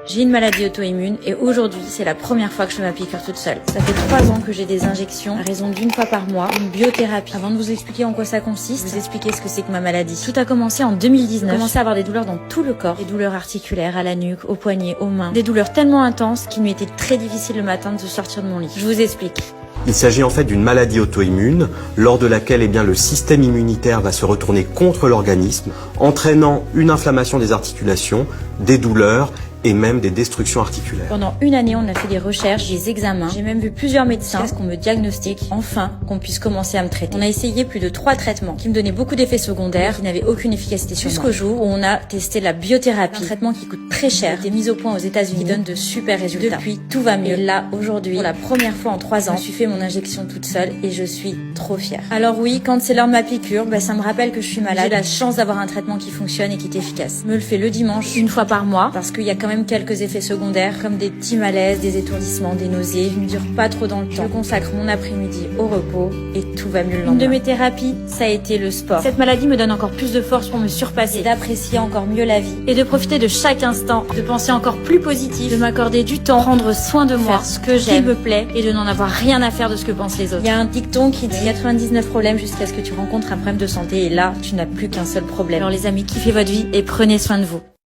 J'ai une maladie auto-immune et aujourd'hui, c'est la première fois que je fais ma piqûre toute seule. Ça fait 3 ans que j'ai des injections à raison d'1 fois par mois, une biothérapie. Avant de vous expliquer en quoi ça consiste, vous expliquer ce que c'est que ma maladie. Tout a commencé en 2019. J'ai commencé à avoir des douleurs dans tout le corps, des douleurs articulaires, à la nuque, aux poignets, aux mains. Des douleurs tellement intenses qu'il m'était très difficile le matin de sortir de mon lit. Je vous explique. Il s'agit en fait d'une maladie auto-immune, lors de laquelle le système immunitaire va se retourner contre l'organisme, entraînant une inflammation des articulations, des douleurs et même des destructions articulaires. Pendant une année, on a fait des recherches, des examens. J'ai même vu plusieurs médecins jusqu'à ce qu'on me diagnostique, enfin, qu'on puisse commencer à me traiter. On a essayé plus de 3 traitements qui me donnaient beaucoup d'effets secondaires, qui n'avaient aucune efficacité sur moi. Jusqu'au jour où on a testé la biothérapie, un traitement qui coûte très cher, qui a été mis au point aux États-Unis, qui donne de super résultats. Depuis, tout va mieux. Et là, aujourd'hui, pour la première fois en 3 ans, je me suis fait mon injection toute seule et je suis trop fière. Alors oui, quand c'est l'heure de ma piqûre, ça me rappelle que je suis malade. J'ai la chance d'avoir un traitement qui fonctionne et qui est efficace. Je me le fais le dimanche, 1 fois par mois, parce qu'il y a quand même quelques effets secondaires comme des petits malaises, des étourdissements, des nausées. Je ne dure pas trop dans le temps. Je consacre mon après-midi au repos et tout va mieux le lendemain. Une de mes thérapies, ça a été le sport. Cette maladie me donne encore plus de force pour me surpasser, d'apprécier encore mieux la vie et de profiter de chaque instant, de penser encore plus positif, de m'accorder du temps, prendre soin de moi, faire ce que j'aime, qui me plaît et de n'en avoir rien à faire de ce que pensent les autres. Il y a un dicton qui dit 99 problèmes jusqu'à ce que tu rencontres un problème de santé et là, tu n'as plus qu'un seul problème. Alors les amis, kiffez votre vie et prenez soin de vous.